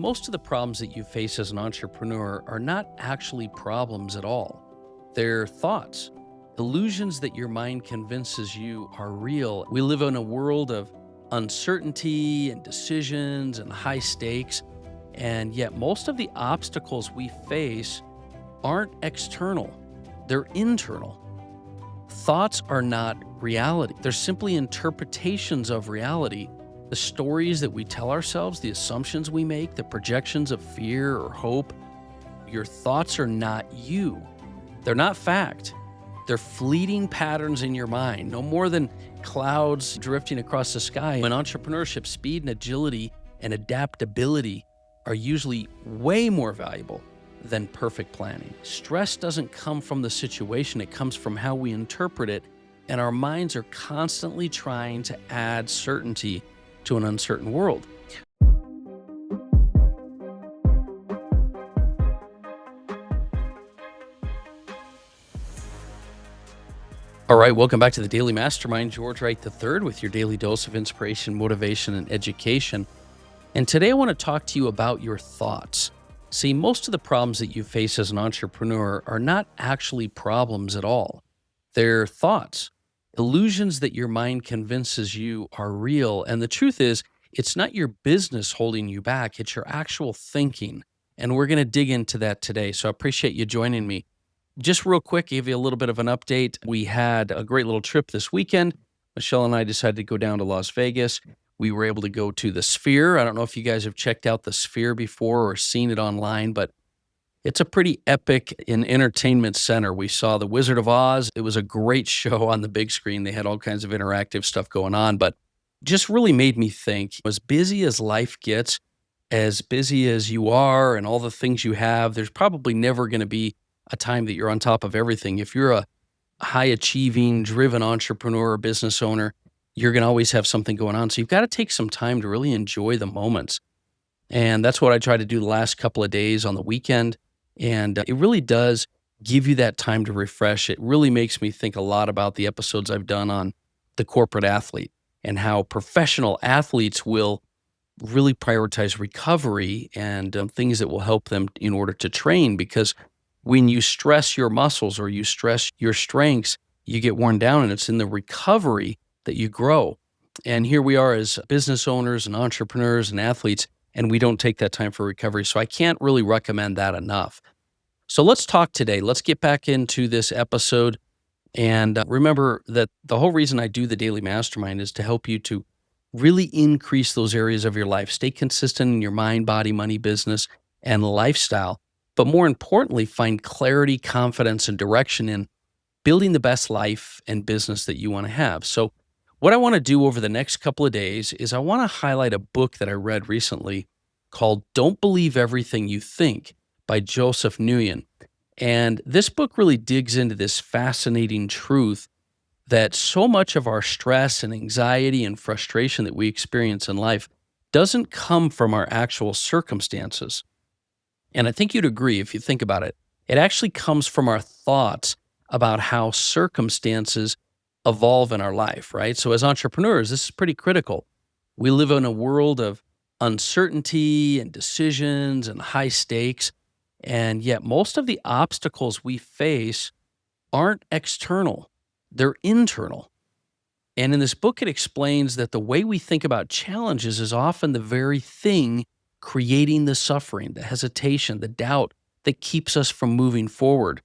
most of the problems that you face as an entrepreneur are not actually problems at all. They're thoughts, illusions that your mind convinces you are real. We live in a world of uncertainty and decisions and high stakes, and yet most of the obstacles we face aren't external, they're internal. Thoughts are not reality. They're simply interpretations of reality. The stories that we tell ourselves, the assumptions we make, the projections of fear or hope. Your thoughts are not you. They're not fact. They're fleeting patterns in your mind, no more than clouds drifting across the sky. In entrepreneurship, speed and agility and adaptability are usually way more valuable than perfect planning. Stress doesn't come from the situation, it comes from how we interpret it, and our minds are constantly trying to add certainty to an uncertain world. All right, welcome back to the Daily Mastermind. George Wright III with your daily dose of inspiration, motivation, and education. And today I want to talk to you about your thoughts. See, most of the problems that you face as an entrepreneur are not actually problems at all. They're thoughts, illusions that your mind convinces you are real. And the truth is, it's not your business holding you back, it's your actual thinking. And we're going to dig into that today. So I appreciate you joining me. Just real quick, give you a little bit of an update. We had a great little trip this weekend. Michelle and I decided to go down to Las Vegas. We were able to go to the Sphere. I don't know if you guys have checked out the Sphere before or seen it online, but it's a pretty epic entertainment center. We saw The Wizard of Oz. It was a great show on the big screen. They had all kinds of interactive stuff going on, but just really made me think, as busy as life gets, as busy as you are and all the things you have, there's probably never going to be a time that you're on top of everything. If you're a high achieving, driven entrepreneur or business owner, you're going to always have something going on. So you've got to take some time to really enjoy the moments. And that's what I try to do the last couple of days on the weekend. And it really does give you that time to refresh. It really makes me think a lot about the episodes I've done on the corporate athlete and how professional athletes will really prioritize recovery and things that will help them in order to train, because when you stress your muscles or you stress your strengths, you get worn down, and it's in the recovery that you grow. And here we are as business owners and entrepreneurs and athletes, and we don't take that time for recovery. So I can't really recommend that enough. So let's talk today. Let's get back into this episode. And remember that the whole reason I do the Daily Mastermind is to help you to really increase those areas of your life. Stay consistent in your mind, body, money, business, and lifestyle. But more importantly, find clarity, confidence, and direction in building the best life and business that you want to have. So what I want to do over the next couple of days is I want to highlight a book that I read recently called Don't Believe Everything You Think by Joseph Nguyen. And this book really digs into this fascinating truth that so much of our stress and anxiety and frustration that we experience in life doesn't come from our actual circumstances. And I think you'd agree if you think about it. It actually comes from our thoughts about how circumstances evolve in our life, right? So as entrepreneurs, this is pretty critical. We live in a world of uncertainty and decisions and high stakes, and yet most of the obstacles we face aren't external, they're internal. And in this book, it explains that the way we think about challenges is often the very thing creating the suffering, the hesitation, the doubt that keeps us from moving forward.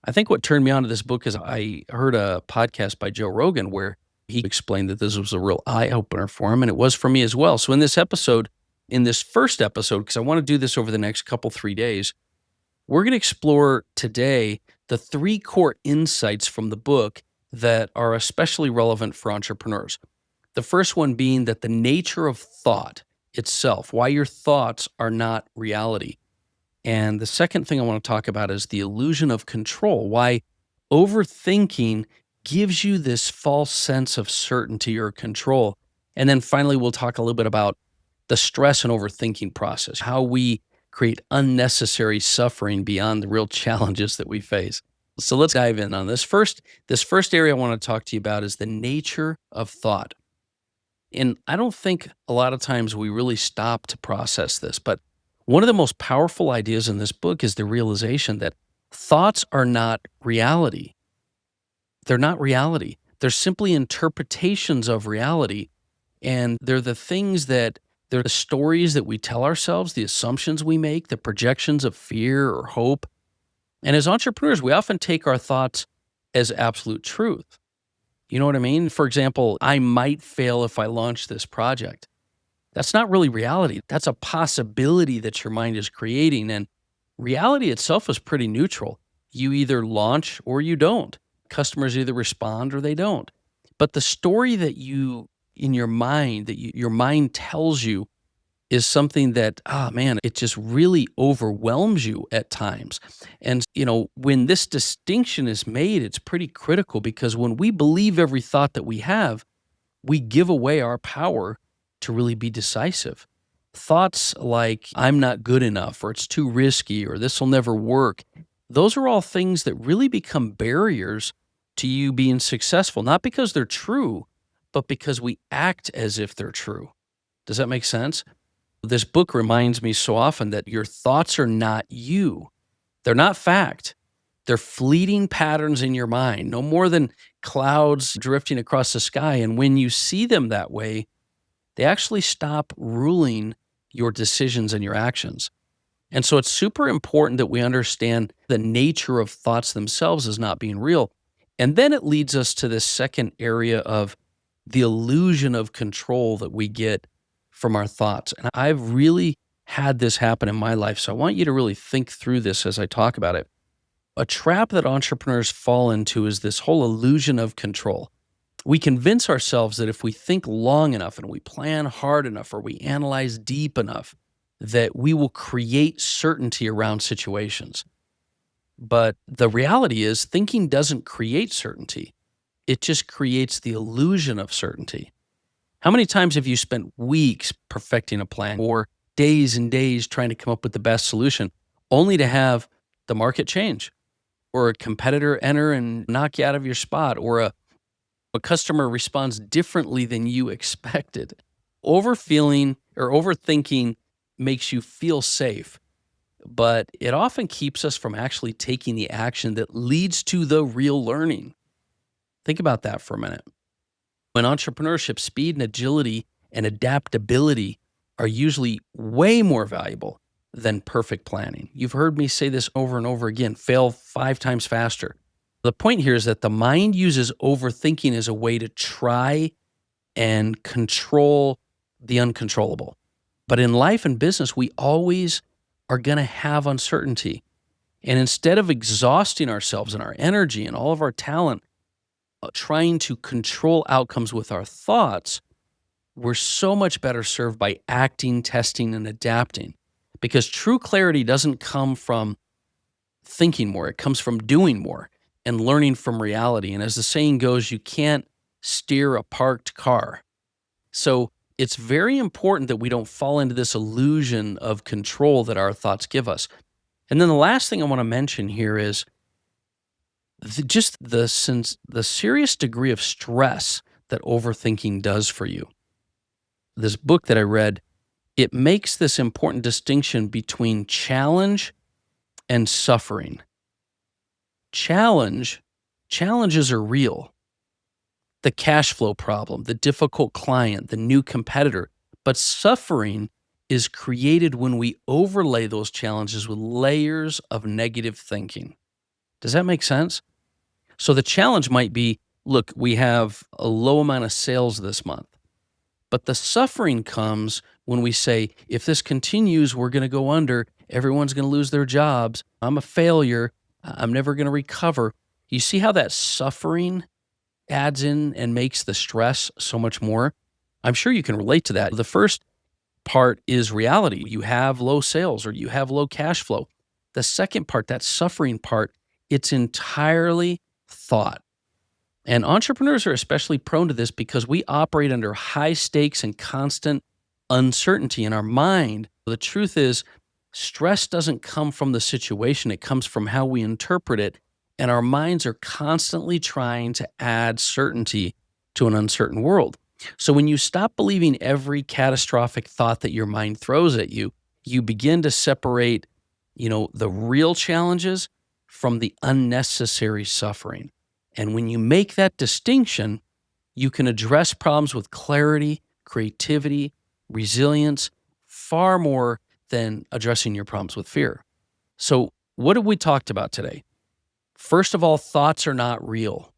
I think what turned me on to this book is I heard a podcast by Joe Rogan where he explained that this was a real eye-opener for him, and it was for me as well. So in this first episode, because I want to do this over the next 3 days, we're going to explore today the 3 core insights from the book that are especially relevant for entrepreneurs. The first one being that the nature of thought itself, why your thoughts are not reality. And the second thing I want to talk about is the illusion of control, why overthinking gives you this false sense of certainty or control. And then finally, we'll talk a little bit about the stress and overthinking process, how we create unnecessary suffering beyond the real challenges that we face. So let's dive in on this. This first area I want to talk to you about is the nature of thought. And I don't think a lot of times we really stop to process this, but One of the most powerful ideas in this book is the realization that thoughts are not reality. They're not reality. They're simply interpretations of reality. And they're the things that they're the stories that we tell ourselves, the assumptions we make, the projections of fear or hope. And as entrepreneurs, we often take our thoughts as absolute truth. You know what I mean? For example, I might fail if I launch this project. That's not really reality. That's a possibility that your mind is creating. And reality itself is pretty neutral. You either launch or you don't. Customers either respond or they don't. But the story that you, in your mind, your mind tells you is something that, man, it just really overwhelms you at times. And, when this distinction is made, it's pretty critical because when we believe every thought that we give away our power to really be decisive. Thoughts like, I'm not good enough, or it's too risky, or this will never work, those are all things that really become barriers to you being successful, not because they're true, but because we act as if they're true. Does that make sense? This book reminds me so often that your thoughts are not you. They're not fact. They're fleeting patterns in your mind, no more than clouds drifting across the sky. And when you see them that way, they actually stop ruling your decisions and your actions. And so it's super important that we understand the nature of thoughts themselves as not being real. And then it leads us to this second area of the illusion of control that we get from our thoughts. And I've really had this happen in my life. So I want you to really think through this as I talk about it. A trap that entrepreneurs fall into is this whole illusion of control. We convince ourselves that if we think long enough and we plan hard enough or we analyze deep enough, that we will create certainty around situations. But the reality is, thinking doesn't create certainty. It just creates the illusion of certainty. How many times have you spent weeks perfecting a plan or days and days trying to come up with the best solution, only to have the market change or a competitor enter and knock you out of your spot, or a customer responds differently than you expected? Overfeeling or overthinking makes you feel safe, but it often keeps us from actually taking the action that leads to the real learning. Think about that for a minute. In entrepreneurship, speed and agility and adaptability are usually way more valuable than perfect planning. You've heard me say this over and over again: fail 5 times faster. The point here is that the mind uses overthinking as a way to try and control the uncontrollable. But in life and business, we always are going to have uncertainty. And instead of exhausting ourselves and our energy and all of our talent trying to control outcomes with our thoughts, we're so much better served by acting, testing, and adapting. Because true clarity doesn't come from thinking more, it comes from doing more and learning from reality. And as the saying goes, you can't steer a parked car. So it's very important that we don't fall into this illusion of control that our thoughts give us. And then the last thing I want to mention here is the serious degree of stress that overthinking does for you. This book that I read, it makes this important distinction between challenge and suffering. Challenges are real. The cash flow problem, the difficult client, the new competitor. But suffering is created when we overlay those challenges with layers of negative thinking. Does that make sense? So the challenge might be, look, we have a low amount of sales this month. But the suffering comes when we say, if this continues, we're going to go under. Everyone's going to lose their jobs. I'm a failure. I'm never going to recover. You see how that suffering adds in and makes the stress so much more? I'm sure you can relate to that. The first part is reality. You have low sales or you have low cash flow. The second part, that suffering part, it's entirely thought. And entrepreneurs are especially prone to this because we operate under high stakes and constant uncertainty in our mind. The truth is, stress doesn't come from the situation. It comes from how we interpret it. And our minds are constantly trying to add certainty to an uncertain world. So when you stop believing every catastrophic thought that your mind throws at you, you begin to separate, the real challenges from the unnecessary suffering. And when you make that distinction, you can address problems with clarity, creativity, resilience, far more than addressing your problems with fear. So, what have we talked about today? First of all, thoughts are not real.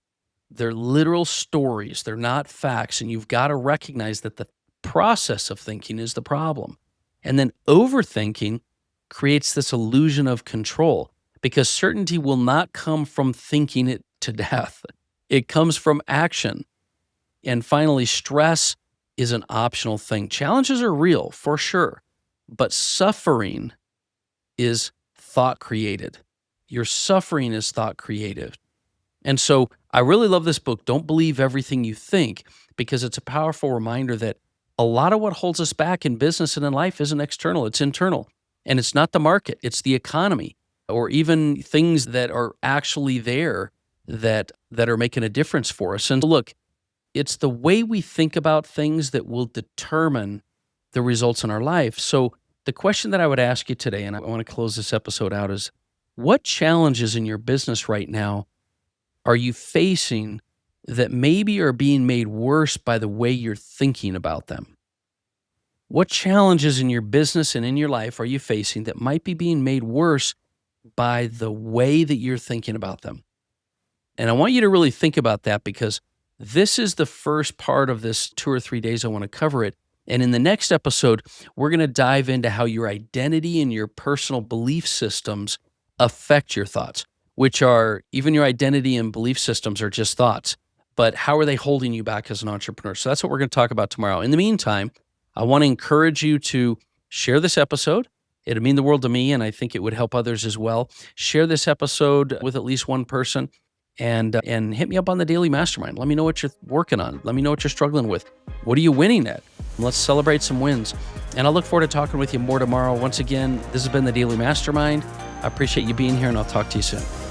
They're literal stories. They're not facts. And you've got to recognize that the process of thinking is the problem. And then overthinking creates this illusion of control because certainty will not come from thinking it to death. It comes from action. And finally, stress is an optional thing. Challenges are real for sure, but suffering is thought created. Your suffering is thought created. And so I really love this book, Don't Believe Everything You Think, because it's a powerful reminder that a lot of what holds us back in business and in life isn't external, it's internal. And it's not the market, it's the economy, or even things that are actually there that are making a difference for us. And look, it's the way we think about things that will determine the results in our life. So the question that I would ask you today, and I want to close this episode out, is what challenges in your business right now are you facing that maybe are being made worse by the way you're thinking about them? What challenges in your business and in your life are you facing that might be being made worse by the way that you're thinking about them? And I want you to really think about that because this is the first part of this 2 or 3 days I want to cover it. And in the next episode, we're going to dive into how your identity and your personal belief systems affect your thoughts, which are even your identity and belief systems are just thoughts. But how are they holding you back as an entrepreneur? So that's what we're going to talk about tomorrow. In the meantime, I want to encourage you to share this episode. It'd mean the world to me, and I think it would help others as well. Share this episode with at least one person. And hit me up on the Daily Mastermind. Let me know what you're working on. Let me know what you're struggling with. What are you winning at? Let's celebrate some wins. And I look forward to talking with you more tomorrow. Once again, this has been the Daily Mastermind. I appreciate you being here, and I'll talk to you soon.